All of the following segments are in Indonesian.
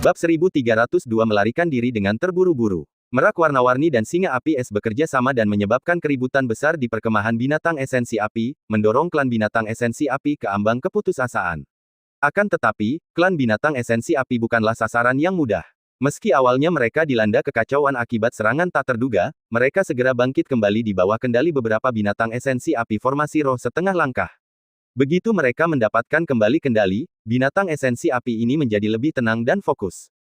Bab 1302 melarikan diri dengan terburu-buru. Merak warna-warni dan singa api es bekerja sama dan menyebabkan keributan besar di perkemahan binatang esensi api, mendorong klan binatang esensi api ke ambang keputusasaan. Akan tetapi, klan binatang esensi api bukanlah sasaran yang mudah. Meski awalnya mereka dilanda kekacauan akibat serangan tak terduga, mereka segera bangkit kembali di bawah kendali beberapa binatang esensi api formasi roh setengah langkah. Begitu mereka mendapatkan kembali kendali, binatang esensi api ini menjadi lebih tenang dan fokus.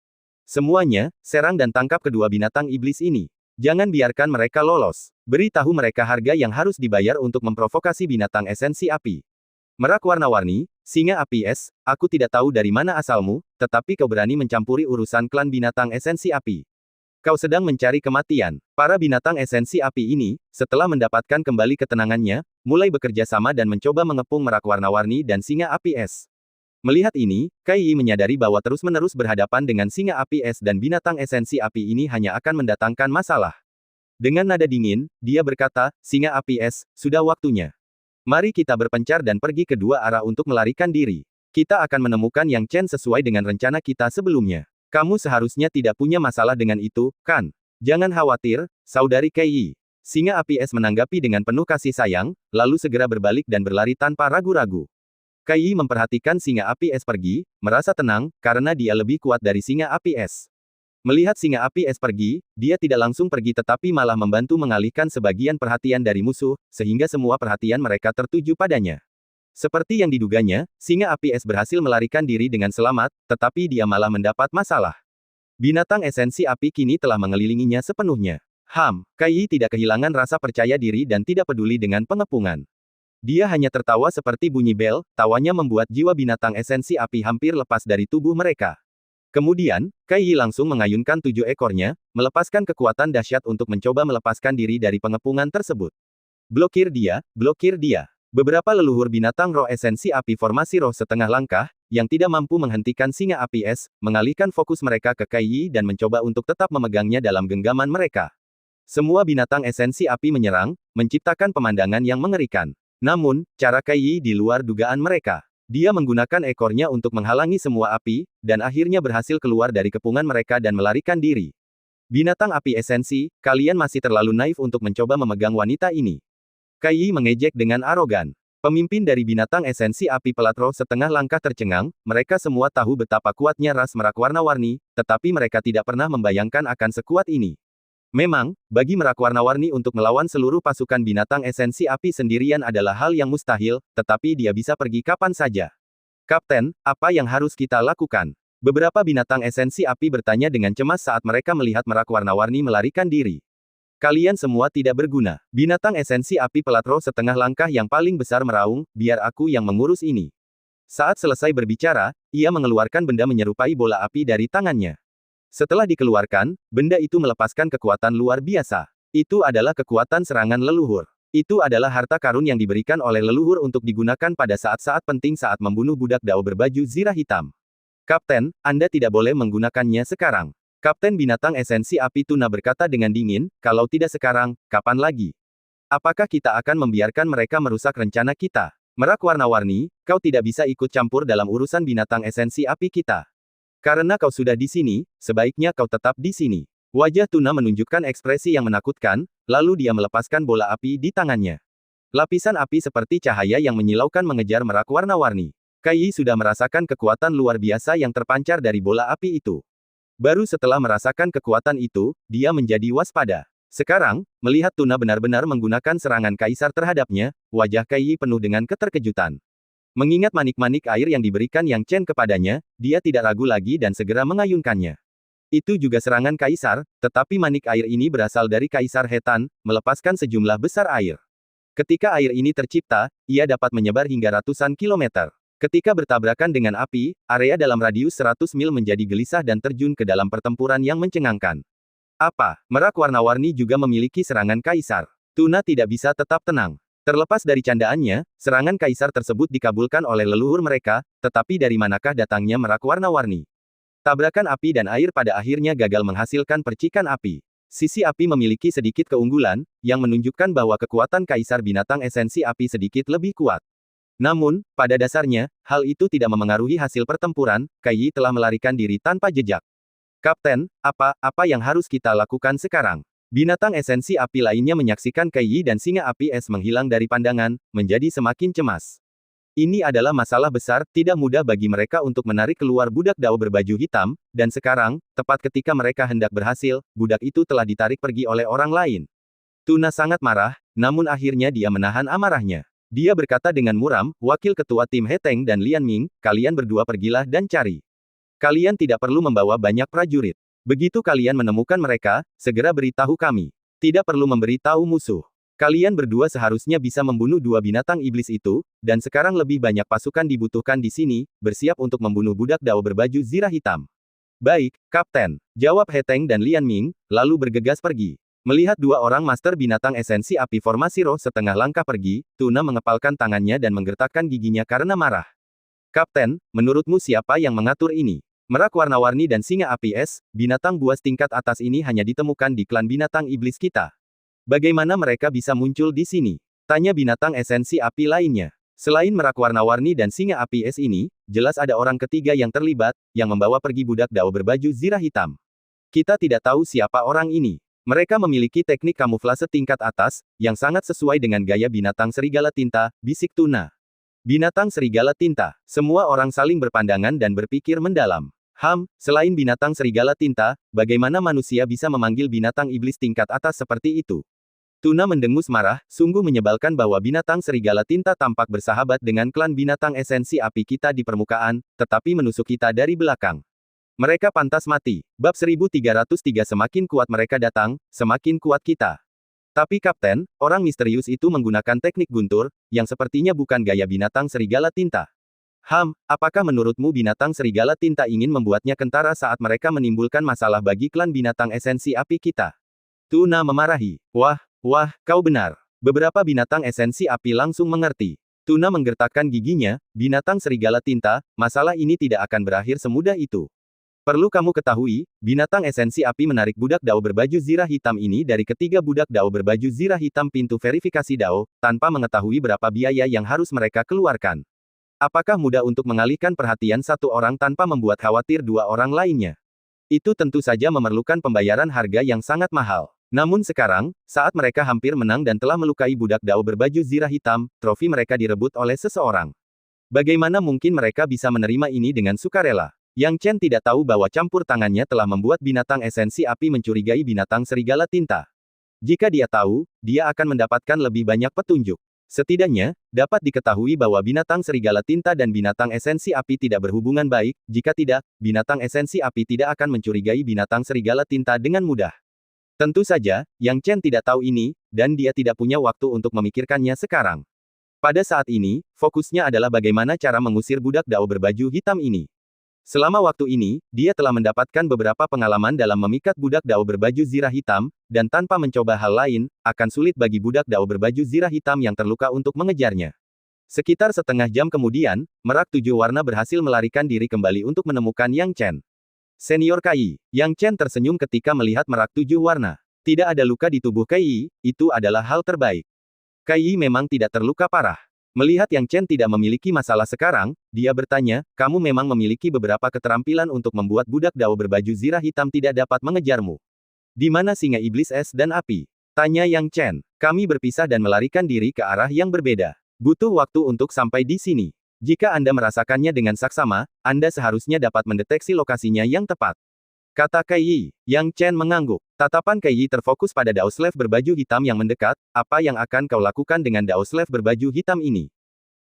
Semuanya, serang dan tangkap kedua binatang iblis ini. Jangan biarkan mereka lolos. Beritahu mereka harga yang harus dibayar untuk memprovokasi binatang esensi api. Merak warna-warni, singa api es, aku tidak tahu dari mana asalmu, tetapi kau berani mencampuri urusan klan binatang esensi api. Kau sedang mencari kematian. Para binatang esensi api ini, setelah mendapatkan kembali ketenangannya, mulai bekerja sama dan mencoba mengepung merak warna-warni dan singa api es. Melihat ini, Kai Yi menyadari bahwa terus-menerus berhadapan dengan singa api es dan binatang esensi api ini hanya akan mendatangkan masalah. Dengan nada dingin, dia berkata, singa api es, sudah waktunya. Mari kita berpencar dan pergi ke dua arah untuk melarikan diri. Kita akan menemukan Yang Chen sesuai dengan rencana kita sebelumnya. Kamu seharusnya tidak punya masalah dengan itu, kan? Jangan khawatir, saudari Kai Yi. Singa api es menanggapi dengan penuh kasih sayang, lalu segera berbalik dan berlari tanpa ragu-ragu. Kai Yi memperhatikan singa api es pergi, merasa tenang, karena dia lebih kuat dari singa api es. Melihat singa api es pergi, dia tidak langsung pergi tetapi malah membantu mengalihkan sebagian perhatian dari musuh, sehingga semua perhatian mereka tertuju padanya. Seperti yang diduganya, singa api es berhasil melarikan diri dengan selamat, tetapi dia malah mendapat masalah. Binatang esensi api kini telah mengelilinginya sepenuhnya. Kai Yi tidak kehilangan rasa percaya diri dan tidak peduli dengan pengepungan. Dia hanya tertawa seperti bunyi bel, tawanya membuat jiwa binatang esensi api hampir lepas dari tubuh mereka. Kemudian, Kai Yi langsung mengayunkan 7 ekornya, melepaskan kekuatan dahsyat untuk mencoba melepaskan diri dari pengepungan tersebut. Blokir dia, blokir dia. Beberapa leluhur binatang roh esensi api formasi roh setengah langkah, yang tidak mampu menghentikan singa api es, mengalihkan fokus mereka ke Kai Yi dan mencoba untuk tetap memegangnya dalam genggaman mereka. Semua binatang esensi api menyerang, menciptakan pemandangan yang mengerikan. Namun, cara Kai Yi di luar dugaan mereka. Dia menggunakan ekornya untuk menghalangi semua api, dan akhirnya berhasil keluar dari kepungan mereka dan melarikan diri. Binatang api esensi, kalian masih terlalu naif untuk mencoba memegang wanita ini. Kai Yi mengejek dengan arogan. Pemimpin dari binatang esensi api pelat roh setengah langkah tercengang, mereka semua tahu betapa kuatnya ras merak warna-warni, tetapi mereka tidak pernah membayangkan akan sekuat ini. Memang, bagi merak warna-warni untuk melawan seluruh pasukan binatang esensi api sendirian adalah hal yang mustahil, tetapi dia bisa pergi kapan saja. Kapten, apa yang harus kita lakukan? Beberapa binatang esensi api bertanya dengan cemas saat mereka melihat merak warna-warni melarikan diri. Kalian semua tidak berguna. Binatang esensi api pelat roh setengah langkah yang paling besar meraung, biar aku yang mengurus ini. Saat selesai berbicara, ia mengeluarkan benda menyerupai bola api dari tangannya. Setelah dikeluarkan, benda itu melepaskan kekuatan luar biasa. Itu adalah kekuatan serangan leluhur. Itu adalah harta karun yang diberikan oleh leluhur untuk digunakan pada saat-saat penting saat membunuh budak Dao berbaju zirah hitam. Kapten, Anda tidak boleh menggunakannya sekarang. Kapten binatang esensi api tuna berkata dengan dingin, kalau tidak sekarang, kapan lagi? Apakah kita akan membiarkan mereka merusak rencana kita? Merak warna-warni, kau tidak bisa ikut campur dalam urusan binatang esensi api kita. Karena kau sudah di sini, sebaiknya kau tetap di sini. Wajah tuna menunjukkan ekspresi yang menakutkan, lalu dia melepaskan bola api di tangannya. Lapisan api seperti cahaya yang menyilaukan mengejar merak warna-warni. Kai Yi sudah merasakan kekuatan luar biasa yang terpancar dari bola api itu. Baru setelah merasakan kekuatan itu, dia menjadi waspada. Sekarang, melihat tuna benar-benar menggunakan serangan kaisar terhadapnya, wajah Kai Yi penuh dengan keterkejutan. Mengingat manik-manik air yang diberikan Yang Chen kepadanya, dia tidak ragu lagi dan segera mengayunkannya. Itu juga serangan kaisar, tetapi manik air ini berasal dari kaisar Hetan, melepaskan sejumlah besar air. Ketika air ini tercipta, ia dapat menyebar hingga ratusan kilometer. Ketika bertabrakan dengan api, area dalam radius 100 mil menjadi gelisah dan terjun ke dalam pertempuran yang mencengangkan. Apa? Merak warna-warni juga memiliki serangan kaisar. Tuna tidak bisa tetap tenang. Terlepas dari candaannya, serangan kaisar tersebut dikabulkan oleh leluhur mereka, tetapi dari manakah datangnya merak warna-warni? Tabrakan api dan air pada akhirnya gagal menghasilkan percikan api. Sisi api memiliki sedikit keunggulan, yang menunjukkan bahwa kekuatan kaisar binatang esensi api sedikit lebih kuat. Namun, pada dasarnya, hal itu tidak memengaruhi hasil pertempuran, Kai Yi telah melarikan diri tanpa jejak. Kapten, apa yang harus kita lakukan sekarang? Binatang esensi api lainnya menyaksikan Kai Yi dan singa api es menghilang dari pandangan, menjadi semakin cemas. Ini adalah masalah besar, tidak mudah bagi mereka untuk menarik keluar budak Dao berbaju hitam, dan sekarang, tepat ketika mereka hendak berhasil, budak itu telah ditarik pergi oleh orang lain. Tuna sangat marah, namun akhirnya dia menahan amarahnya. Dia berkata dengan muram, wakil ketua tim He Teng dan Lian Ming, kalian berdua pergilah dan cari. Kalian tidak perlu membawa banyak prajurit. Begitu kalian menemukan mereka, segera beritahu kami. Tidak perlu memberitahu musuh. Kalian berdua seharusnya bisa membunuh dua binatang iblis itu, dan sekarang lebih banyak pasukan dibutuhkan di sini, bersiap untuk membunuh budak Dao berbaju zirah hitam. Baik, Kapten, jawab He Teng dan Lian Ming, lalu bergegas pergi. Melihat dua orang master binatang esensi api formasi roh setengah langkah pergi, Tuna mengepalkan tangannya dan menggertakkan giginya karena marah. Kapten, menurutmu siapa yang mengatur ini? Merak warna-warni dan singa api es, binatang buas tingkat atas ini hanya ditemukan di klan binatang iblis kita. Bagaimana mereka bisa muncul di sini? Tanya binatang esensi api lainnya. Selain merak warna-warni dan singa api es ini, jelas ada orang ketiga yang terlibat, yang membawa pergi budak Dao berbaju zirah hitam. Kita tidak tahu siapa orang ini. Mereka memiliki teknik kamuflase tingkat atas, yang sangat sesuai dengan gaya binatang serigala tinta, bisik Tuna. Binatang serigala tinta. Semua orang saling berpandangan dan berpikir mendalam. Selain binatang serigala tinta, bagaimana manusia bisa memanggil binatang iblis tingkat atas seperti itu? Tuna mendengus marah, sungguh menyebalkan bahwa binatang serigala tinta tampak bersahabat dengan klan binatang esensi api kita di permukaan, tetapi menusuk kita dari belakang. Mereka pantas mati. Bab 1303 semakin kuat mereka datang, semakin kuat kita. Tapi Kapten, orang misterius itu menggunakan teknik guntur, yang sepertinya bukan gaya binatang serigala tinta. Apakah menurutmu binatang serigala tinta ingin membuatnya kentara saat mereka menimbulkan masalah bagi klan binatang esensi api kita? Tuna memarahi. Wah, kau benar. Beberapa binatang esensi api langsung mengerti. Tuna menggertakkan giginya, binatang serigala tinta, masalah ini tidak akan berakhir semudah itu. Perlu kamu ketahui, binatang esensi api menarik budak Dao berbaju zirah hitam ini dari ketiga budak Dao berbaju zirah hitam pintu verifikasi Dao, tanpa mengetahui berapa biaya yang harus mereka keluarkan. Apakah mudah untuk mengalihkan perhatian satu orang tanpa membuat khawatir dua orang lainnya? Itu tentu saja memerlukan pembayaran harga yang sangat mahal. Namun sekarang, saat mereka hampir menang dan telah melukai budak Dao berbaju zirah hitam, trofi mereka direbut oleh seseorang. Bagaimana mungkin mereka bisa menerima ini dengan sukarela? Yang Chen tidak tahu bahwa campur tangannya telah membuat binatang esensi api mencurigai binatang serigala tinta. Jika dia tahu, dia akan mendapatkan lebih banyak petunjuk. Setidaknya, dapat diketahui bahwa binatang serigala tinta dan binatang esensi api tidak berhubungan baik, jika tidak, binatang esensi api tidak akan mencurigai binatang serigala tinta dengan mudah. Tentu saja, Yang Chen tidak tahu ini, dan dia tidak punya waktu untuk memikirkannya sekarang. Pada saat ini, fokusnya adalah bagaimana cara mengusir budak Dao berbaju hitam ini. Selama waktu ini, dia telah mendapatkan beberapa pengalaman dalam memikat budak Dao berbaju zirah hitam, dan tanpa mencoba hal lain, akan sulit bagi budak Dao berbaju zirah hitam yang terluka untuk mengejarnya. Sekitar setengah jam kemudian, merak tujuh warna berhasil melarikan diri kembali untuk menemukan Yang Chen. Senior Kai, Yang Chen tersenyum ketika melihat merak tujuh warna. Tidak ada luka di tubuh Kai, itu adalah hal terbaik. Kai memang tidak terluka parah. Melihat Yang Chen tidak memiliki masalah sekarang, dia bertanya, kamu memang memiliki beberapa keterampilan untuk membuat budak Dao berbaju zirah hitam tidak dapat mengejarmu. Di mana singa iblis es dan api? Tanya Yang Chen. Kami berpisah dan melarikan diri ke arah yang berbeda. Butuh waktu untuk sampai di sini. Jika Anda merasakannya dengan saksama, Anda seharusnya dapat mendeteksi lokasinya yang tepat. Kata Kai Yi. Yang Chen mengangguk. Tatapan Kai Yi terfokus pada Dao Slave berbaju hitam yang mendekat, apa yang akan kau lakukan dengan Dao Slave berbaju hitam ini?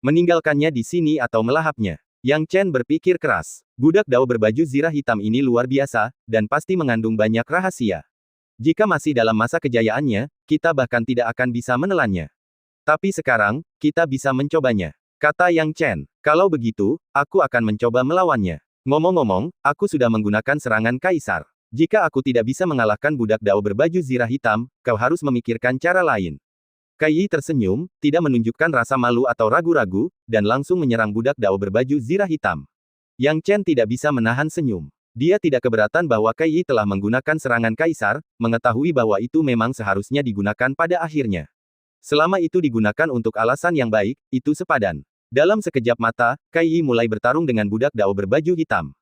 Meninggalkannya di sini atau melahapnya? Yang Chen berpikir keras. Budak Dao berbaju zirah hitam ini luar biasa, dan pasti mengandung banyak rahasia. Jika masih dalam masa kejayaannya, kita bahkan tidak akan bisa menelannya. Tapi sekarang, kita bisa mencobanya. Kata Yang Chen. Kalau begitu, aku akan mencoba melawannya. Ngomong-ngomong, aku sudah menggunakan serangan kaisar. Jika aku tidak bisa mengalahkan budak Dao berbaju zirah hitam, kau harus memikirkan cara lain. Kai Yi tersenyum, tidak menunjukkan rasa malu atau ragu-ragu, dan langsung menyerang budak Dao berbaju zirah hitam. Yang Chen tidak bisa menahan senyum. Dia tidak keberatan bahwa Kai Yi telah menggunakan serangan kaisar, mengetahui bahwa itu memang seharusnya digunakan pada akhirnya. Selama itu digunakan untuk alasan yang baik, itu sepadan. Dalam sekejap mata, Kai Yi mulai bertarung dengan budak Dao berbaju hitam.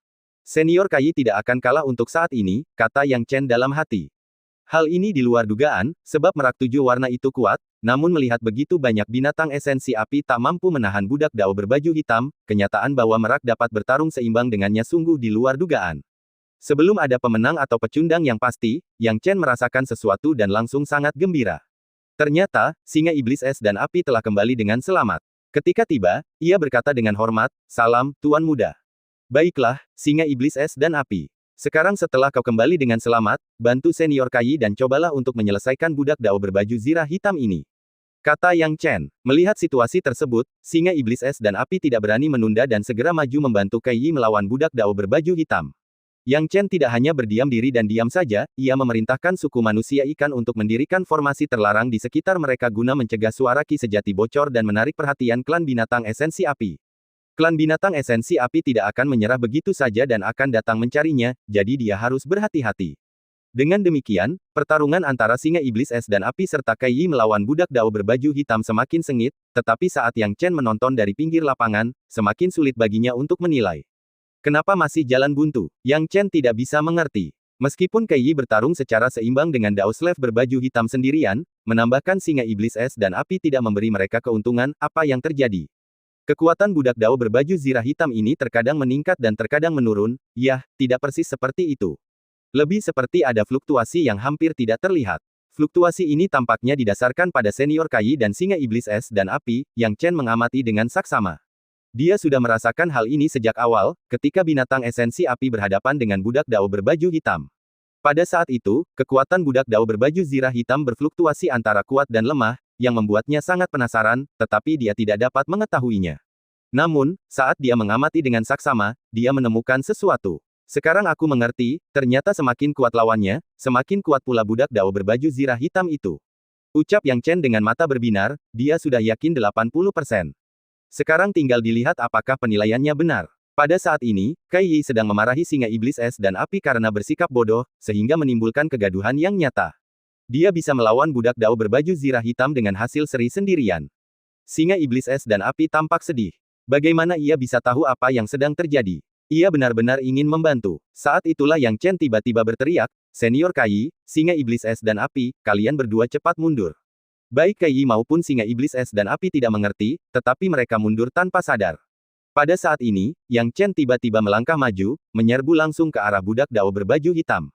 Senior Kai tidak akan kalah untuk saat ini, kata Yang Chen dalam hati. Hal ini di luar dugaan, sebab merak 7 warna itu kuat, namun melihat begitu banyak binatang esensi api tak mampu menahan budak Dao berbaju hitam, kenyataan bahwa merak dapat bertarung seimbang dengannya sungguh di luar dugaan. Sebelum ada pemenang atau pecundang yang pasti, Yang Chen merasakan sesuatu dan langsung sangat gembira. Ternyata, singa iblis es dan api telah kembali dengan selamat. Ketika tiba, ia berkata dengan hormat, "Salam, Tuan Muda." "Baiklah, singa iblis es dan api. Sekarang setelah kau kembali dengan selamat, bantu Senior Kai dan cobalah untuk menyelesaikan budak Dao berbaju zirah hitam ini," kata Yang Chen. Melihat situasi tersebut, singa iblis es dan api tidak berani menunda dan segera maju membantu Kai Yi melawan budak Dao berbaju hitam. Yang Chen tidak hanya berdiam diri dan diam saja, ia memerintahkan suku manusia ikan untuk mendirikan formasi terlarang di sekitar mereka guna mencegah suara ki sejati bocor dan menarik perhatian klan binatang esensi api. Klan binatang esensi api tidak akan menyerah begitu saja dan akan datang mencarinya, jadi dia harus berhati-hati. Dengan demikian, pertarungan antara singa iblis es dan api serta Kai Yi melawan budak Dao berbaju hitam semakin sengit, tetapi saat Yang Chen menonton dari pinggir lapangan, semakin sulit baginya untuk menilai. Kenapa masih jalan buntu? Yang Chen tidak bisa mengerti. Meskipun Kai Yi bertarung secara seimbang dengan Dao Slave berbaju hitam sendirian, menambahkan singa iblis es dan api tidak memberi mereka keuntungan, apa yang terjadi? Kekuatan budak Dao berbaju zirah hitam ini terkadang meningkat dan terkadang menurun, tidak persis seperti itu. Lebih seperti ada fluktuasi yang hampir tidak terlihat. Fluktuasi ini tampaknya didasarkan pada Senior Kai dan singa iblis es dan api, Yang Chen mengamati dengan saksama. Dia sudah merasakan hal ini sejak awal, ketika binatang esensi api berhadapan dengan budak Dao berbaju hitam. Pada saat itu, kekuatan budak Dao berbaju zirah hitam berfluktuasi antara kuat dan lemah, yang membuatnya sangat penasaran, tetapi dia tidak dapat mengetahuinya. Namun, saat dia mengamati dengan saksama, dia menemukan sesuatu. Sekarang aku mengerti, ternyata semakin kuat lawannya, semakin kuat pula budak Dao berbaju zirah hitam itu. Ucap Yang Chen dengan mata berbinar, dia sudah yakin 80%. Sekarang tinggal dilihat apakah penilaiannya benar. Pada saat ini, Kai Yi sedang memarahi singa iblis es dan api karena bersikap bodoh, sehingga menimbulkan kegaduhan yang nyata. Dia bisa melawan budak Dao berbaju zirah hitam dengan hasil seri sendirian. Singa iblis es dan api tampak sedih. Bagaimana ia bisa tahu apa yang sedang terjadi? Ia benar-benar ingin membantu. Saat itulah Yang Chen tiba-tiba berteriak, "Senior Kai, singa iblis es dan api, kalian berdua cepat mundur." Baik Kai maupun singa iblis es dan api tidak mengerti, tetapi mereka mundur tanpa sadar. Pada saat ini, Yang Chen tiba-tiba melangkah maju, menyerbu langsung ke arah budak Dao berbaju hitam.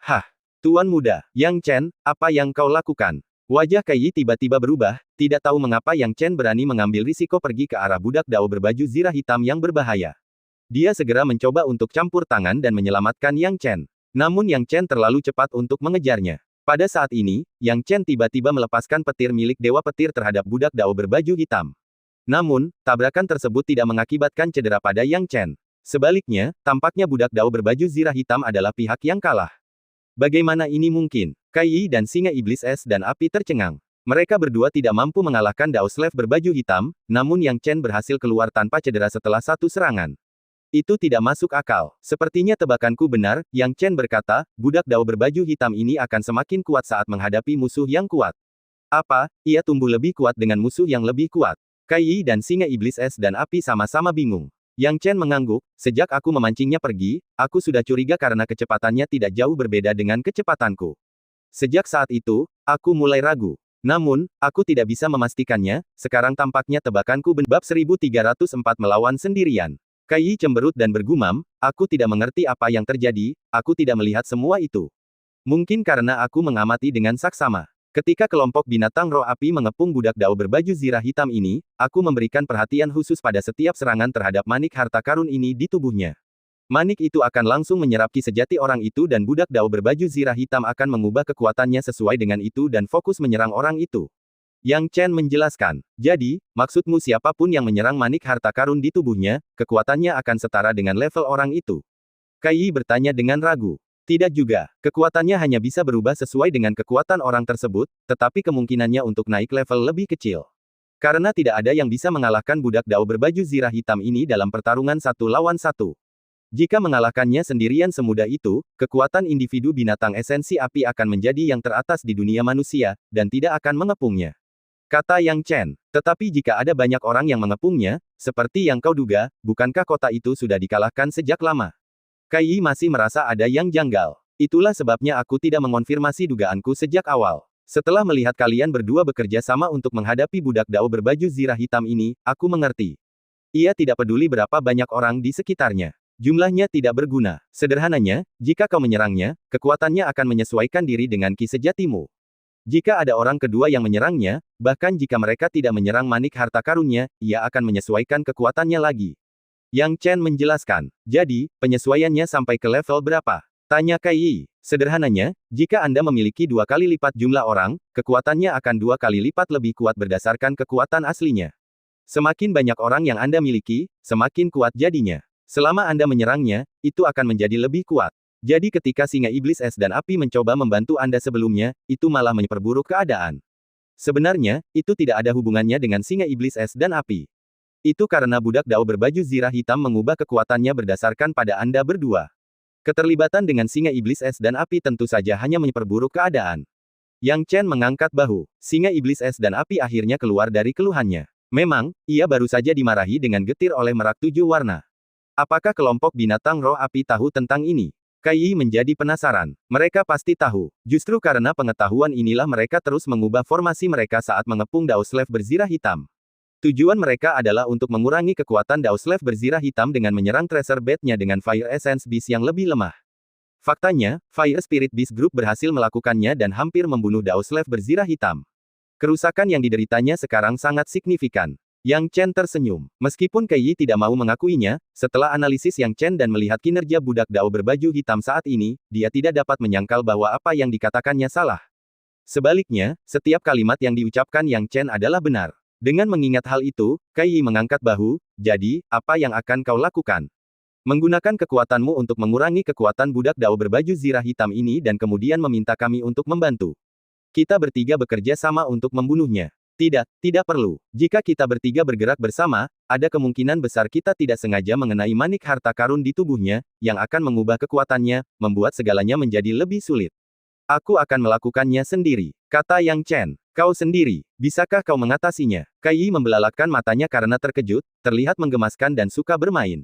"Hah! Tuan Muda, Yang Chen, apa yang kau lakukan?" Wajah Kai Yi tiba-tiba berubah, tidak tahu mengapa Yang Chen berani mengambil risiko pergi ke arah budak Dao berbaju zirah hitam yang berbahaya. Dia segera mencoba untuk campur tangan dan menyelamatkan Yang Chen. Namun Yang Chen terlalu cepat untuk mengejarnya. Pada saat ini, Yang Chen tiba-tiba melepaskan petir milik Dewa Petir terhadap budak Dao berbaju hitam. Namun, tabrakan tersebut tidak mengakibatkan cedera pada Yang Chen. Sebaliknya, tampaknya budak Dao berbaju zirah hitam adalah pihak yang kalah. Bagaimana ini mungkin? Kai Yi dan singa iblis es dan api tercengang. Mereka berdua tidak mampu mengalahkan Dao Slave berbaju hitam, namun Yang Chen berhasil keluar tanpa cedera setelah satu serangan. Itu tidak masuk akal. Sepertinya tebakanku benar, Yang Chen berkata, budak Dao berbaju hitam ini akan semakin kuat saat menghadapi musuh yang kuat. Apa, ia tumbuh lebih kuat dengan musuh yang lebih kuat? Kai Yi dan singa iblis es dan api sama-sama bingung. Yang Chen mengangguk, sejak aku memancingnya pergi, aku sudah curiga karena kecepatannya tidak jauh berbeda dengan kecepatanku. Sejak saat itu, aku mulai ragu. Namun, aku tidak bisa memastikannya, sekarang tampaknya tebakanku benar. Bab 1304 melawan sendirian. Kai Yi cemberut dan bergumam, aku tidak mengerti apa yang terjadi, aku tidak melihat semua itu. Mungkin karena aku mengamati dengan saksama. Ketika kelompok binatang roh api mengepung budak Dao berbaju zirah hitam ini, aku memberikan perhatian khusus pada setiap serangan terhadap manik harta karun ini di tubuhnya. Manik itu akan langsung menyerap ki sejati orang itu dan budak Dao berbaju zirah hitam akan mengubah kekuatannya sesuai dengan itu dan fokus menyerang orang itu. Yang Chen menjelaskan, jadi, maksudmu siapapun yang menyerang manik harta karun di tubuhnya, kekuatannya akan setara dengan level orang itu. Kai Yi bertanya dengan ragu. Tidak juga, kekuatannya hanya bisa berubah sesuai dengan kekuatan orang tersebut, tetapi kemungkinannya untuk naik level lebih kecil. Karena tidak ada yang bisa mengalahkan budak Dao berbaju zirah hitam ini dalam pertarungan 1 lawan 1. Jika mengalahkannya sendirian semudah itu, kekuatan individu binatang esensi api akan menjadi yang teratas di dunia manusia, dan tidak akan mengepungnya. Kata Yang Chen, tetapi jika ada banyak orang yang mengepungnya, seperti yang kau duga, bukankah kota itu sudah dikalahkan sejak lama? Kai Yi masih merasa ada yang janggal. Itulah sebabnya aku tidak mengonfirmasi dugaanku sejak awal. Setelah melihat kalian berdua bekerja sama untuk menghadapi budak Dao berbaju zirah hitam ini, aku mengerti. Ia tidak peduli berapa banyak orang di sekitarnya. Jumlahnya tidak berguna. Sederhananya, jika kau menyerangnya, kekuatannya akan menyesuaikan diri dengan ki sejatimu. Jika ada orang kedua yang menyerangnya, bahkan jika mereka tidak menyerang manik harta karunnya, ia akan menyesuaikan kekuatannya lagi. Yang Chen menjelaskan. Jadi, penyesuaiannya sampai ke level berapa? Tanya Kai Yi. Sederhananya, jika Anda memiliki 2 kali lipat jumlah orang, kekuatannya akan 2 kali lipat lebih kuat berdasarkan kekuatan aslinya. Semakin banyak orang yang Anda miliki, semakin kuat jadinya. Selama Anda menyerangnya, itu akan menjadi lebih kuat. Jadi ketika singa iblis es dan api mencoba membantu Anda sebelumnya, itu malah memperburuk keadaan. Sebenarnya, itu tidak ada hubungannya dengan singa iblis es dan api. Itu karena budak Dao berbaju zirah hitam mengubah kekuatannya berdasarkan pada Anda berdua. Keterlibatan dengan singa iblis es dan api tentu saja hanya memperburuk keadaan. Yang Chen mengangkat bahu. Singa iblis es dan api akhirnya keluar dari keluhannya. Memang, ia baru saja dimarahi dengan getir oleh merak 7 warna. Apakah kelompok binatang roh api tahu tentang ini? Kai Yi menjadi penasaran. Mereka pasti tahu. Justru karena pengetahuan inilah mereka terus mengubah formasi mereka saat mengepung Dao Slave berzirah hitam. Tujuan mereka adalah untuk mengurangi kekuatan Dao Slave berzirah hitam dengan menyerang Treasure Bed-nya dengan Fire Essence Beast yang lebih lemah. Faktanya, Fire Spirit Beast Group berhasil melakukannya dan hampir membunuh Dao Slave berzirah hitam. Kerusakan yang dideritanya sekarang sangat signifikan. Yang Chen tersenyum. Meskipun Kai Yi tidak mau mengakuinya, setelah analisis Yang Chen dan melihat kinerja budak Dao berbaju hitam saat ini, dia tidak dapat menyangkal bahwa apa yang dikatakannya salah. Sebaliknya, setiap kalimat yang diucapkan Yang Chen adalah benar. Dengan mengingat hal itu, Kai Yi mengangkat bahu, jadi, apa yang akan kau lakukan? Menggunakan kekuatanmu untuk mengurangi kekuatan budak Dao berbaju zirah hitam ini dan kemudian meminta kami untuk membantu. Kita bertiga bekerja sama untuk membunuhnya. Tidak, tidak perlu. Jika kita bertiga bergerak bersama, ada kemungkinan besar kita tidak sengaja mengenai manik harta karun di tubuhnya, yang akan mengubah kekuatannya, membuat segalanya menjadi lebih sulit. Aku akan melakukannya sendiri, kata Yang Chen. Kau sendiri, bisakah kau mengatasinya? Kai Yi membelalakkan matanya karena terkejut, terlihat menggemaskan dan suka bermain.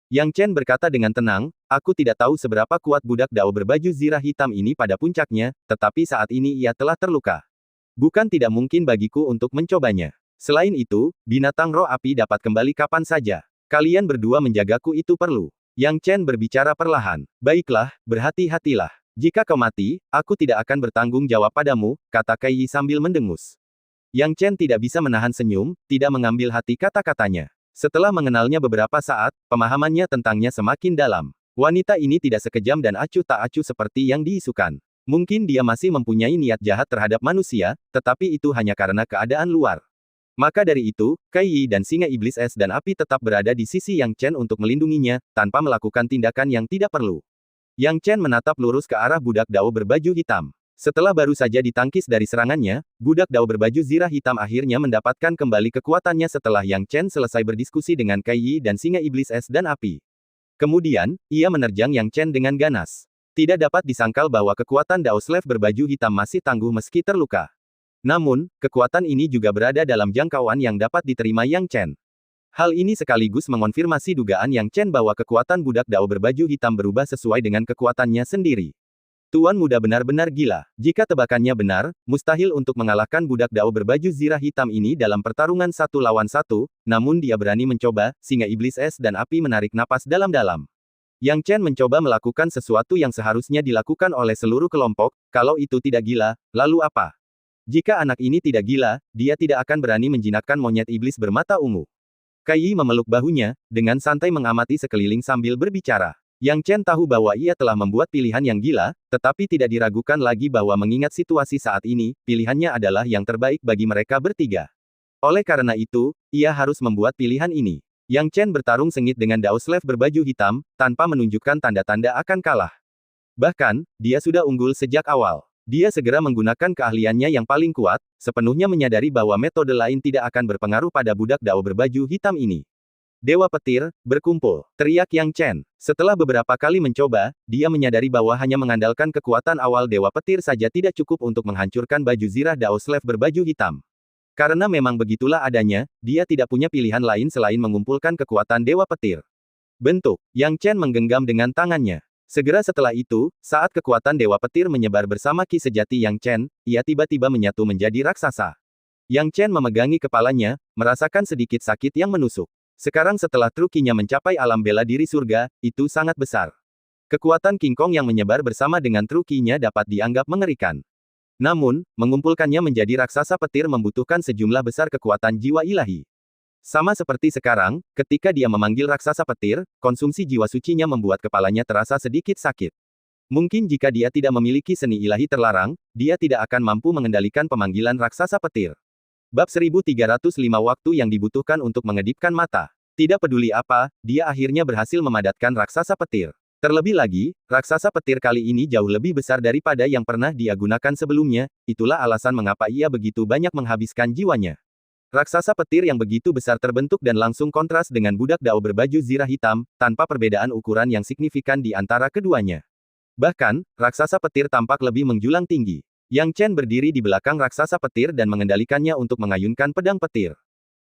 Yang Chen berkata dengan tenang, aku tidak tahu seberapa kuat budak Dao berbaju zirah hitam ini pada puncaknya, tetapi saat ini ia telah terluka. Bukan tidak mungkin bagiku untuk mencobanya. Selain itu, binatang roh api dapat kembali kapan saja. Kalian berdua menjagaku itu perlu. Yang Chen berbicara perlahan. Baiklah, berhati-hatilah. Jika kau mati, aku tidak akan bertanggung jawab padamu, kata Kai Yi sambil mendengus. Yang Chen tidak bisa menahan senyum, tidak mengambil hati kata-katanya. Setelah mengenalnya beberapa saat, pemahamannya tentangnya semakin dalam. Wanita ini tidak sekejam dan acuh tak acuh seperti yang diisukan. Mungkin dia masih mempunyai niat jahat terhadap manusia, tetapi itu hanya karena keadaan luar. Maka dari itu, Kai Yi dan singa iblis es dan api tetap berada di sisi Yang Chen untuk melindunginya, tanpa melakukan tindakan yang tidak perlu. Yang Chen menatap lurus ke arah budak Dao berbaju hitam. Setelah baru saja ditangkis dari serangannya, budak Dao berbaju zirah hitam akhirnya mendapatkan kembali kekuatannya setelah Yang Chen selesai berdiskusi dengan Kai Yi dan singa iblis es dan api. Kemudian, ia menerjang Yang Chen dengan ganas. Tidak dapat disangkal bahwa kekuatan Dao Slave berbaju hitam masih tangguh meski terluka. Namun, kekuatan ini juga berada dalam jangkauan yang dapat diterima Yang Chen. Hal ini sekaligus mengonfirmasi dugaan Yang Chen bahwa kekuatan budak Dao berbaju hitam berubah sesuai dengan kekuatannya sendiri. Tuan muda benar-benar gila. Jika tebakannya benar, mustahil untuk mengalahkan budak Dao berbaju zirah hitam ini dalam pertarungan 1 lawan 1, namun dia berani mencoba. Singa iblis es dan api menarik napas dalam-dalam. Yang Chen mencoba melakukan sesuatu yang seharusnya dilakukan oleh seluruh kelompok. Kalau itu tidak gila, lalu apa? Jika anak ini tidak gila, dia tidak akan berani menjinakkan monyet iblis bermata ungu. Kai Yi memeluk bahunya, dengan santai mengamati sekeliling sambil berbicara. Yang Chen tahu bahwa ia telah membuat pilihan yang gila, tetapi tidak diragukan lagi bahwa mengingat situasi saat ini, pilihannya adalah yang terbaik bagi mereka bertiga. Oleh karena itu, ia harus membuat pilihan ini. Yang Chen bertarung sengit dengan Dao Slave berbaju hitam, tanpa menunjukkan tanda-tanda akan kalah. Bahkan, dia sudah unggul sejak awal. Dia segera menggunakan keahliannya yang paling kuat, sepenuhnya menyadari bahwa metode lain tidak akan berpengaruh pada budak Dao berbaju hitam ini. Dewa Petir, berkumpul, teriak Yang Chen. Setelah beberapa kali mencoba, dia menyadari bahwa hanya mengandalkan kekuatan awal Dewa Petir saja tidak cukup untuk menghancurkan baju zirah Dao Slave berbaju hitam. Karena memang begitulah adanya, dia tidak punya pilihan lain selain mengumpulkan kekuatan Dewa Petir. Bentuk. Yang Chen menggenggam dengan tangannya. Segera setelah itu, saat kekuatan Dewa Petir menyebar bersama ki sejati Yang Chen, ia tiba-tiba menyatu menjadi raksasa. Yang Chen memegangi kepalanya, merasakan sedikit sakit yang menusuk. Sekarang setelah trukinya mencapai alam bela diri surga, itu sangat besar. Kekuatan King Kong yang menyebar bersama dengan trukinya dapat dianggap mengerikan. Namun, mengumpulkannya menjadi raksasa petir membutuhkan sejumlah besar kekuatan jiwa ilahi. Sama seperti sekarang, ketika dia memanggil raksasa petir, konsumsi jiwa sucinya membuat kepalanya terasa sedikit sakit. Mungkin jika dia tidak memiliki seni ilahi terlarang, dia tidak akan mampu mengendalikan pemanggilan raksasa petir. Bab 1305 waktu yang dibutuhkan untuk mengedipkan mata. Tidak peduli apa, dia akhirnya berhasil memadatkan raksasa petir. Terlebih lagi, raksasa petir kali ini jauh lebih besar daripada yang pernah dia gunakan sebelumnya, itulah alasan mengapa ia begitu banyak menghabiskan jiwanya. Raksasa petir yang begitu besar terbentuk dan langsung kontras dengan budak dao berbaju zirah hitam, tanpa perbedaan ukuran yang signifikan di antara keduanya. Bahkan, raksasa petir tampak lebih menjulang tinggi. Yang Chen berdiri di belakang raksasa petir dan mengendalikannya untuk mengayunkan pedang petir.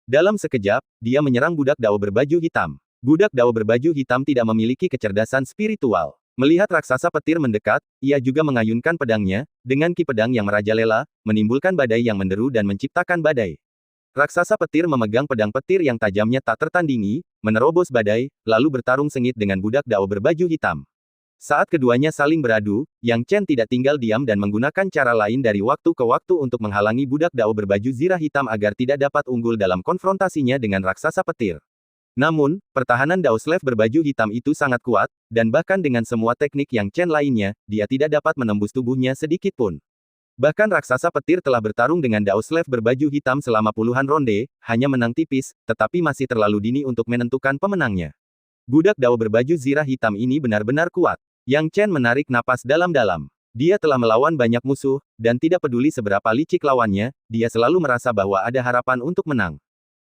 Dalam sekejap, dia menyerang budak dao berbaju hitam. Budak dao berbaju hitam tidak memiliki kecerdasan spiritual. Melihat raksasa petir mendekat, ia juga mengayunkan pedangnya, dengan ki pedang yang merajalela, menimbulkan badai yang menderu dan menciptakan badai. Raksasa petir memegang pedang petir yang tajamnya tak tertandingi, menerobos badai, lalu bertarung sengit dengan budak dao berbaju hitam. Saat keduanya saling beradu, Yang Chen tidak tinggal diam dan menggunakan cara lain dari waktu ke waktu untuk menghalangi budak dao berbaju zirah hitam agar tidak dapat unggul dalam konfrontasinya dengan raksasa petir. Namun, pertahanan dao slave berbaju hitam itu sangat kuat, dan bahkan dengan semua teknik Yang Chen lainnya, dia tidak dapat menembus tubuhnya sedikit pun. Bahkan raksasa petir telah bertarung dengan dao slave berbaju hitam selama puluhan ronde, hanya menang tipis, tetapi masih terlalu dini untuk menentukan pemenangnya. Budak dao berbaju zirah hitam ini benar-benar kuat. Yang Chen menarik napas dalam-dalam. Dia telah melawan banyak musuh, dan tidak peduli seberapa licik lawannya, dia selalu merasa bahwa ada harapan untuk menang.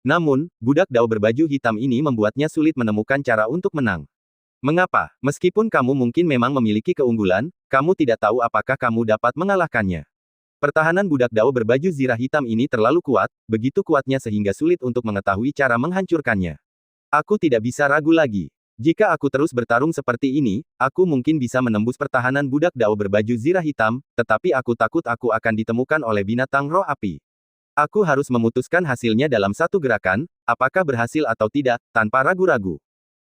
Namun, budak dao berbaju hitam ini membuatnya sulit menemukan cara untuk menang. Mengapa? Meskipun kamu mungkin memang memiliki keunggulan, kamu tidak tahu apakah kamu dapat mengalahkannya. Pertahanan budak dao berbaju zirah hitam ini terlalu kuat, begitu kuatnya sehingga sulit untuk mengetahui cara menghancurkannya. Aku tidak bisa ragu lagi. Jika aku terus bertarung seperti ini, aku mungkin bisa menembus pertahanan budak dao berbaju zirah hitam, tetapi aku takut aku akan ditemukan oleh binatang roh api. Aku harus memutuskan hasilnya dalam satu gerakan, apakah berhasil atau tidak, tanpa ragu-ragu.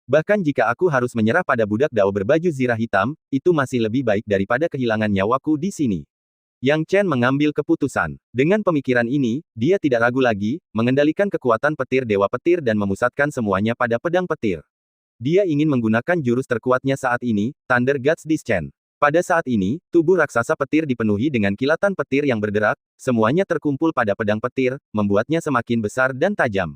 Bahkan jika aku harus menyerah pada budak dao berbaju zirah hitam, itu masih lebih baik daripada kehilangan nyawaku di sini. Yang Chen mengambil keputusan. Dengan pemikiran ini, dia tidak ragu lagi, mengendalikan kekuatan petir Dewa Petir dan memusatkan semuanya pada pedang petir. Dia ingin menggunakan jurus terkuatnya saat ini, Thunder God's Descent. Pada saat ini, tubuh raksasa petir dipenuhi dengan kilatan petir yang berderak, semuanya terkumpul pada pedang petir, membuatnya semakin besar dan tajam.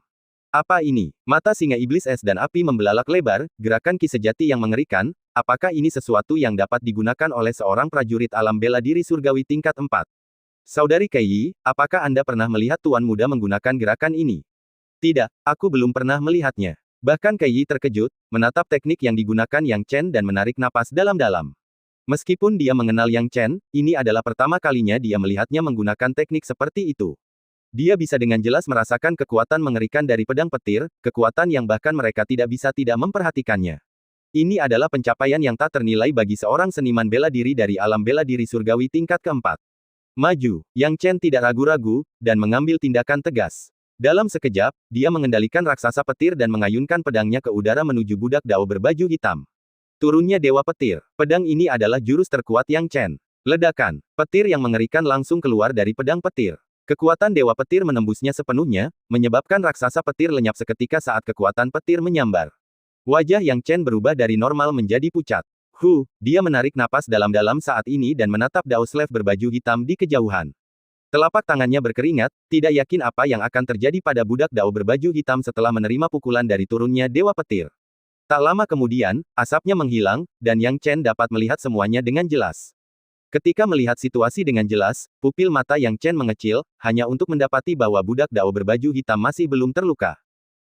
Apa ini? Mata singa iblis es dan api membelalak lebar, gerakan ki sejati yang mengerikan, apakah ini sesuatu yang dapat digunakan oleh seorang prajurit alam bela diri surgawi tingkat 4? Saudari Kei, apakah Anda pernah melihat Tuan Muda menggunakan gerakan ini? Tidak, aku belum pernah melihatnya. Bahkan Kei terkejut, menatap teknik yang digunakan Yang Chen dan menarik napas dalam-dalam. Meskipun dia mengenal Yang Chen, ini adalah pertama kalinya dia melihatnya menggunakan teknik seperti itu. Dia bisa dengan jelas merasakan kekuatan mengerikan dari pedang petir, kekuatan yang bahkan mereka tidak bisa tidak memperhatikannya. Ini adalah pencapaian yang tak ternilai bagi seorang seniman bela diri dari alam bela diri surgawi tingkat keempat. Maju, Yang Chen tidak ragu-ragu, dan mengambil tindakan tegas. Dalam sekejap, dia mengendalikan raksasa petir dan mengayunkan pedangnya ke udara menuju budak dao berbaju hitam. Turunnya Dewa Petir. Pedang ini adalah jurus terkuat Yang Chen. Ledakan. Petir yang mengerikan langsung keluar dari pedang petir. Kekuatan Dewa Petir menembusnya sepenuhnya, menyebabkan raksasa petir lenyap seketika saat kekuatan petir menyambar. Wajah Yang Chen berubah dari normal menjadi pucat. Dia menarik napas dalam-dalam saat ini dan menatap dao slave berbaju hitam di kejauhan. Telapak tangannya berkeringat, tidak yakin apa yang akan terjadi pada budak dao berbaju hitam setelah menerima pukulan dari turunnya Dewa Petir. Tak lama kemudian, asapnya menghilang, dan Yang Chen dapat melihat semuanya dengan jelas. Ketika melihat situasi dengan jelas, pupil mata Yang Chen mengecil, hanya untuk mendapati bahwa budak dao berbaju hitam masih belum terluka.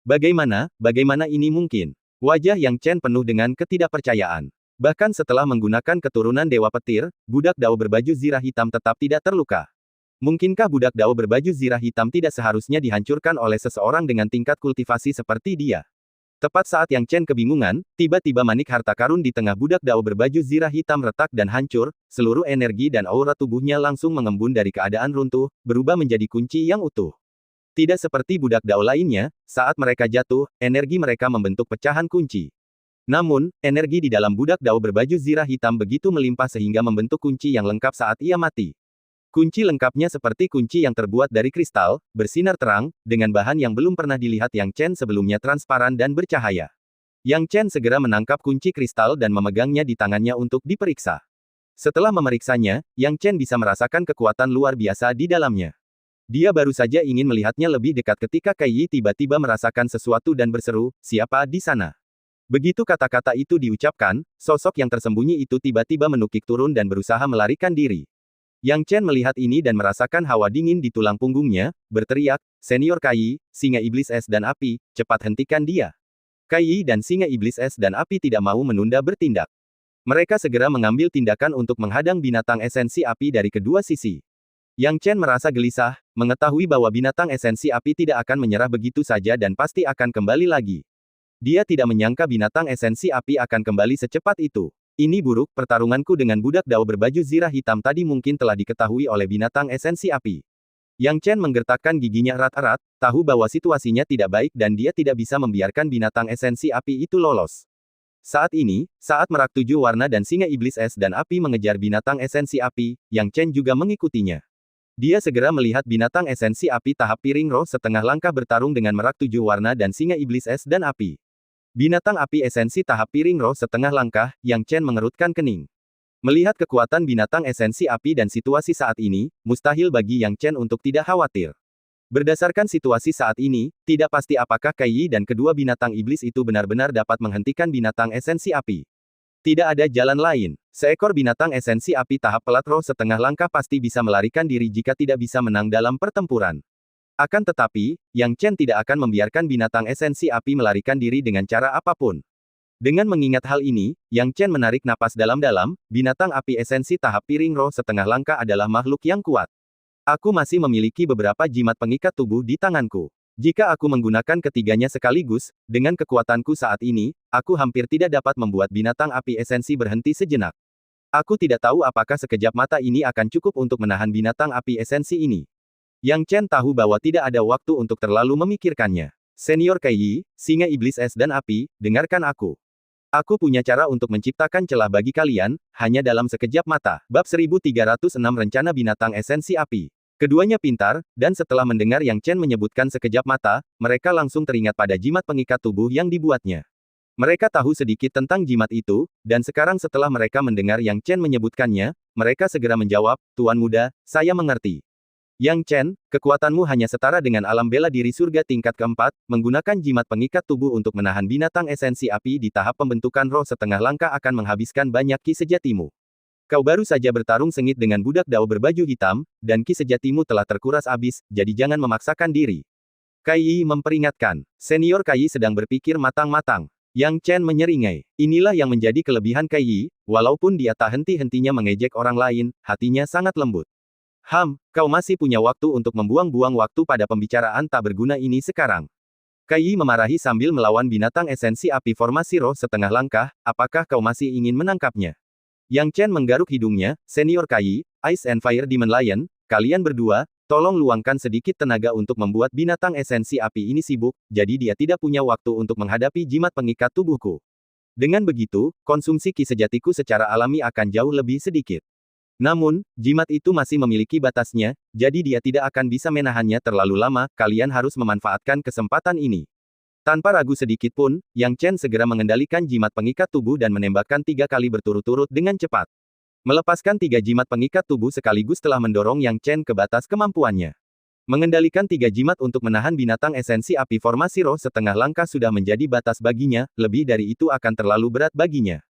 Bagaimana ini mungkin? Wajah Yang Chen penuh dengan ketidakpercayaan. Bahkan setelah menggunakan keturunan Dewa Petir, budak dao berbaju zirah hitam tetap tidak terluka. Mungkinkah budak dao berbaju zirah hitam tidak seharusnya dihancurkan oleh seseorang dengan tingkat kultivasi seperti dia? Tepat saat Yang Chen kebingungan, tiba-tiba manik harta karun di tengah budak dao berbaju zirah hitam retak dan hancur, seluruh energi dan aura tubuhnya langsung mengembun dari keadaan runtuh, berubah menjadi kunci yang utuh. Tidak seperti budak dao lainnya, saat mereka jatuh, energi mereka membentuk pecahan kunci. Namun, energi di dalam budak dao berbaju zirah hitam begitu melimpah sehingga membentuk kunci yang lengkap saat ia mati. Kunci lengkapnya seperti kunci yang terbuat dari kristal, bersinar terang, dengan bahan yang belum pernah dilihat Yang Chen sebelumnya transparan dan bercahaya. Yang Chen segera menangkap kunci kristal dan memegangnya di tangannya untuk diperiksa. Setelah memeriksanya, Yang Chen bisa merasakan kekuatan luar biasa di dalamnya. Dia baru saja ingin melihatnya lebih dekat ketika Kai Yi tiba-tiba merasakan sesuatu dan berseru, "Siapa di sana?" Begitu kata-kata itu diucapkan, sosok yang tersembunyi itu tiba-tiba menukik turun dan berusaha melarikan diri. Yang Chen melihat ini dan merasakan hawa dingin di tulang punggungnya, berteriak, "Senior Kai Yi, singa iblis es dan api, cepat hentikan dia." Kai Yi dan singa iblis es dan api tidak mau menunda bertindak. Mereka segera mengambil tindakan untuk menghadang binatang esensi api dari kedua sisi. Yang Chen merasa gelisah, mengetahui bahwa binatang esensi api tidak akan menyerah begitu saja dan pasti akan kembali lagi. Dia tidak menyangka binatang esensi api akan kembali secepat itu. Ini buruk, pertarunganku dengan budak dao berbaju zirah hitam tadi mungkin telah diketahui oleh binatang esensi api. Yang Chen menggertakkan giginya erat-erat, tahu bahwa situasinya tidak baik dan dia tidak bisa membiarkan binatang esensi api itu lolos. Saat ini, saat merak tujuh warna dan singa iblis es dan api mengejar binatang esensi api, Yang Chen juga mengikutinya. Dia segera melihat binatang esensi api tahap piring roh setengah langkah bertarung dengan merak tujuh warna dan singa iblis es dan api. Binatang api esensi tahap piring roh setengah langkah, Yang Chen mengerutkan kening. Melihat kekuatan binatang esensi api dan situasi saat ini, mustahil bagi Yang Chen untuk tidak khawatir. Berdasarkan situasi saat ini, tidak pasti apakah Kai Yi dan kedua binatang iblis itu benar-benar dapat menghentikan binatang esensi api. Tidak ada jalan lain. Seekor binatang esensi api tahap pelat roh setengah langkah pasti bisa melarikan diri jika tidak bisa menang dalam pertempuran. Akan tetapi, Yang Chen tidak akan membiarkan binatang esensi api melarikan diri dengan cara apapun. Dengan mengingat hal ini, Yang Chen menarik napas dalam-dalam, binatang api esensi tahap piring roh setengah langkah adalah makhluk yang kuat. Aku masih memiliki beberapa jimat pengikat tubuh di tanganku. Jika aku menggunakan ketiganya sekaligus, dengan kekuatanku saat ini, aku hampir tidak dapat membuat binatang api esensi berhenti sejenak. Aku tidak tahu apakah sekejap mata ini akan cukup untuk menahan binatang api esensi ini. Yang Chen tahu bahwa tidak ada waktu untuk terlalu memikirkannya. Senior Kai Yi, singa iblis es dan api, dengarkan aku. Aku punya cara untuk menciptakan celah bagi kalian, hanya dalam sekejap mata. Bab 1306 Rencana Binatang Esensi Api. Keduanya pintar, dan setelah mendengar Yang Chen menyebutkan sekejap mata, mereka langsung teringat pada jimat pengikat tubuh yang dibuatnya. Mereka tahu sedikit tentang jimat itu, dan sekarang setelah mereka mendengar Yang Chen menyebutkannya, mereka segera menjawab, "Tuan muda, saya mengerti." Yang Chen, kekuatanmu hanya setara dengan alam bela diri surga tingkat keempat, menggunakan jimat pengikat tubuh untuk menahan binatang esensi api di tahap pembentukan roh setengah langkah akan menghabiskan banyak ki sejatimu. Kau baru saja bertarung sengit dengan budak dao berbaju hitam, dan ki sejatimu telah terkuras habis, jadi jangan memaksakan diri. Kai Yi memperingatkan. Senior Kai Yi sedang berpikir matang-matang. Yang Chen menyeringai. Inilah yang menjadi kelebihan Kai Yi, walaupun dia tak henti-hentinya mengejek orang lain, hatinya sangat lembut. Kau masih punya waktu untuk membuang-buang waktu pada pembicaraan tak berguna ini sekarang. Kai Yi memarahi sambil melawan binatang esensi api formasi roh setengah langkah, apakah kau masih ingin menangkapnya? Yang Chen menggaruk hidungnya, Senior Kai Yi, Ice and Fire Demon Lion, kalian berdua, tolong luangkan sedikit tenaga untuk membuat binatang esensi api ini sibuk, jadi dia tidak punya waktu untuk menghadapi jimat pengikat tubuhku. Dengan begitu, konsumsi ki sejatiku secara alami akan jauh lebih sedikit. Namun, jimat itu masih memiliki batasnya, jadi dia tidak akan bisa menahannya terlalu lama, kalian harus memanfaatkan kesempatan ini. Tanpa ragu sedikit pun, Yang Chen segera mengendalikan jimat pengikat tubuh dan menembakkan 3 kali berturut-turut dengan cepat. Melepaskan 3 jimat pengikat tubuh sekaligus telah mendorong Yang Chen ke batas kemampuannya. Mengendalikan 3 jimat untuk menahan binatang esensi api formasi roh setengah langkah sudah menjadi batas baginya, lebih dari itu akan terlalu berat baginya.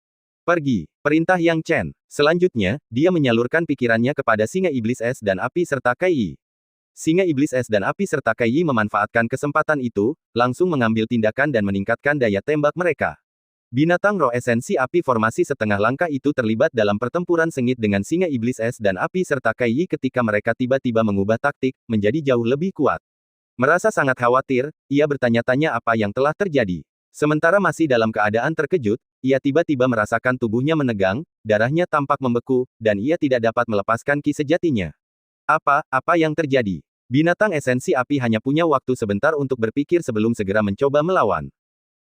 Pergi, perintah Yang Chen. Selanjutnya, dia menyalurkan pikirannya kepada singa iblis es dan api serta Kai Yi. Singa iblis es dan api serta Kai Yi memanfaatkan kesempatan itu, langsung mengambil tindakan dan meningkatkan daya tembak mereka. Binatang roh esensi api formasi setengah langkah itu terlibat dalam pertempuran sengit dengan singa iblis es dan api serta Kai Yi ketika mereka tiba-tiba mengubah taktik, menjadi jauh lebih kuat. Merasa sangat khawatir, ia bertanya-tanya apa yang telah terjadi. Sementara masih dalam keadaan terkejut, ia tiba-tiba merasakan tubuhnya menegang, darahnya tampak membeku, dan ia tidak dapat melepaskan ki sejatinya. Apa yang terjadi? Binatang esensi api hanya punya waktu sebentar untuk berpikir sebelum segera mencoba melawan.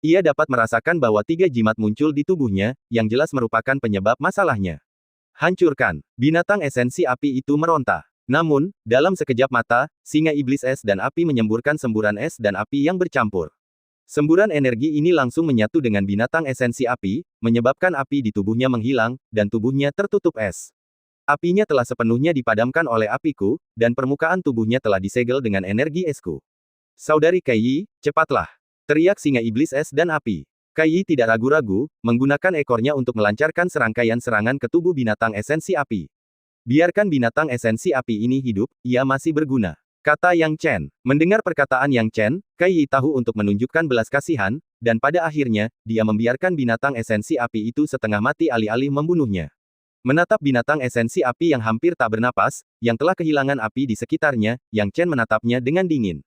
Ia dapat merasakan bahwa 3 jimat muncul di tubuhnya, yang jelas merupakan penyebab masalahnya. Hancurkan! Binatang esensi api itu meronta. Namun, dalam sekejap mata, singa iblis es dan api menyemburkan semburan es dan api yang bercampur. Semburan energi ini langsung menyatu dengan binatang esensi api, menyebabkan api di tubuhnya menghilang, dan tubuhnya tertutup es. Apinya telah sepenuhnya dipadamkan oleh apiku, dan permukaan tubuhnya telah disegel dengan energi esku. Saudari Kaiyi, cepatlah! Teriak singa iblis es dan api. Kaiyi tidak ragu-ragu, menggunakan ekornya untuk melancarkan serangkaian serangan ke tubuh binatang esensi api. Biarkan binatang esensi api ini hidup, ia masih berguna. Kata Yang Chen. Mendengar perkataan Yang Chen, Kaiyi tahu untuk menunjukkan belas kasihan, dan pada akhirnya, dia membiarkan binatang esensi api itu setengah mati alih-alih membunuhnya. Menatap binatang esensi api yang hampir tak bernapas, yang telah kehilangan api di sekitarnya, Yang Chen menatapnya dengan dingin.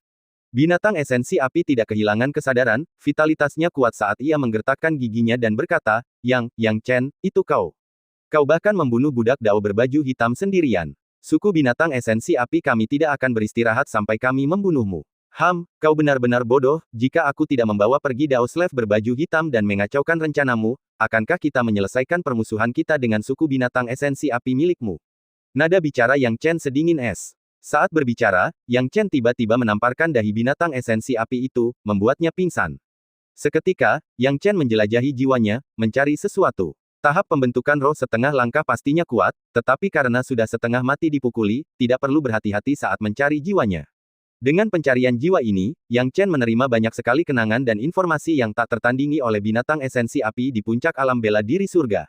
Binatang esensi api tidak kehilangan kesadaran, vitalitasnya kuat saat ia menggertakkan giginya dan berkata, Yang Chen, itu kau. Kau bahkan membunuh budak Dao berbaju hitam sendirian. Suku binatang esensi api kami tidak akan beristirahat sampai kami membunuhmu. Kau benar-benar bodoh, jika aku tidak membawa pergi Dao Slave berbaju hitam dan mengacaukan rencanamu, akankah kita menyelesaikan permusuhan kita dengan suku binatang esensi api milikmu? Nada bicara Yang Chen sedingin es. Saat berbicara, Yang Chen tiba-tiba menamparkan dahi binatang esensi api itu, membuatnya pingsan. Seketika, Yang Chen menjelajahi jiwanya, mencari sesuatu. Tahap pembentukan roh setengah langkah pastinya kuat, tetapi karena sudah setengah mati dipukuli, tidak perlu berhati-hati saat mencari jiwanya. Dengan pencarian jiwa ini, Yang Chen menerima banyak sekali kenangan dan informasi yang tak tertandingi oleh binatang esensi api di puncak alam bela diri surga.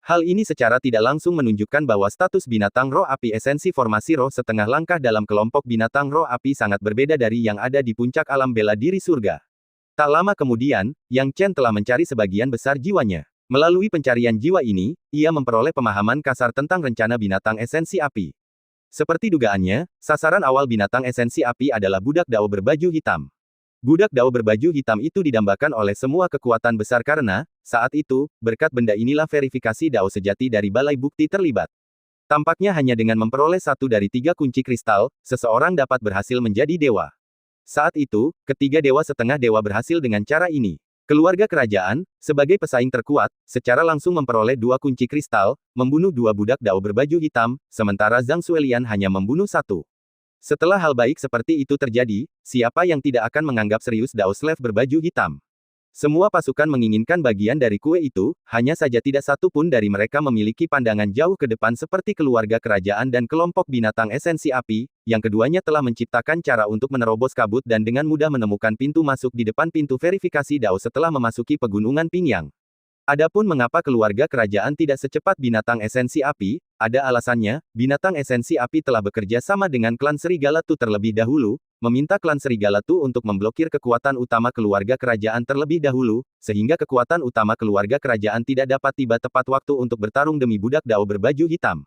Hal ini secara tidak langsung menunjukkan bahwa status binatang roh api esensi formasi roh setengah langkah dalam kelompok binatang roh api sangat berbeda dari yang ada di puncak alam bela diri surga. Tak lama kemudian, Yang Chen telah mencari sebagian besar jiwanya. Melalui pencarian jiwa ini, ia memperoleh pemahaman kasar tentang rencana binatang esensi api. Seperti dugaannya, sasaran awal binatang esensi api adalah budak Dao berbaju hitam. Budak Dao berbaju hitam itu didambakan oleh semua kekuatan besar karena, saat itu, berkat benda inilah verifikasi Dao sejati dari Balai Bukti terlibat. Tampaknya hanya dengan memperoleh 1 dari 3 kunci kristal, seseorang dapat berhasil menjadi dewa. Saat itu, ketiga dewa setengah dewa berhasil dengan cara ini. Keluarga kerajaan, sebagai pesaing terkuat, secara langsung memperoleh 2 kunci kristal, membunuh 2 budak Dao berbaju hitam, sementara Zhang Xuelian hanya membunuh 1. Setelah hal baik seperti itu terjadi, siapa yang tidak akan menganggap serius Dao Slave berbaju hitam? Semua pasukan menginginkan bagian dari kue itu, hanya saja tidak satu pun dari mereka memiliki pandangan jauh ke depan seperti keluarga kerajaan dan kelompok binatang esensi api, yang keduanya telah menciptakan cara untuk menerobos kabut dan dengan mudah menemukan pintu masuk di depan pintu verifikasi Dao setelah memasuki pegunungan Pingyang. Adapun mengapa keluarga kerajaan tidak secepat binatang esensi api, ada alasannya, binatang esensi api telah bekerja sama dengan klan Serigala Tu terlebih dahulu, meminta klan Serigala Tu untuk memblokir kekuatan utama keluarga kerajaan terlebih dahulu, sehingga kekuatan utama keluarga kerajaan tidak dapat tiba tepat waktu untuk bertarung demi budak Dao berbaju hitam.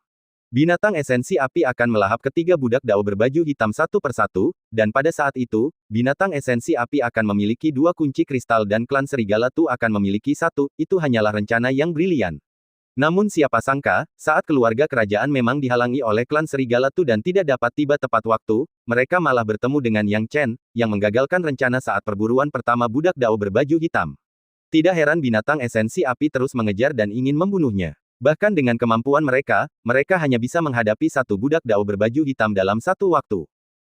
Binatang esensi api akan melahap ketiga budak Dao berbaju hitam satu persatu, dan pada saat itu, binatang esensi api akan memiliki 2 kunci kristal dan klan Serigala Tu akan memiliki 1, itu hanyalah rencana yang brilian. Namun siapa sangka, saat keluarga kerajaan memang dihalangi oleh klan Serigala Tu dan tidak dapat tiba tepat waktu, mereka malah bertemu dengan Yang Chen, yang menggagalkan rencana saat perburuan pertama budak Dao berbaju hitam. Tidak heran binatang esensi api terus mengejar dan ingin membunuhnya. Bahkan dengan kemampuan mereka, mereka hanya bisa menghadapi 1 budak Dao berbaju hitam dalam 1 waktu.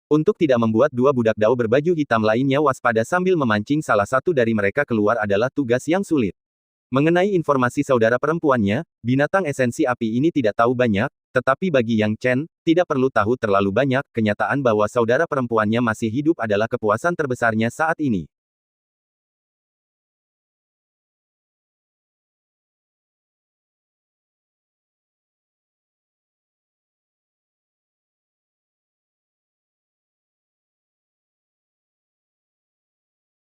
Untuk tidak membuat 2 budak Dao berbaju hitam lainnya waspada sambil memancing salah satu dari mereka keluar adalah tugas yang sulit. Mengenai informasi saudara perempuannya, binatang esensi api ini tidak tahu banyak, tetapi bagi Yang Chen, tidak perlu tahu terlalu banyak, kenyataan bahwa saudara perempuannya masih hidup adalah kepuasan terbesarnya saat ini.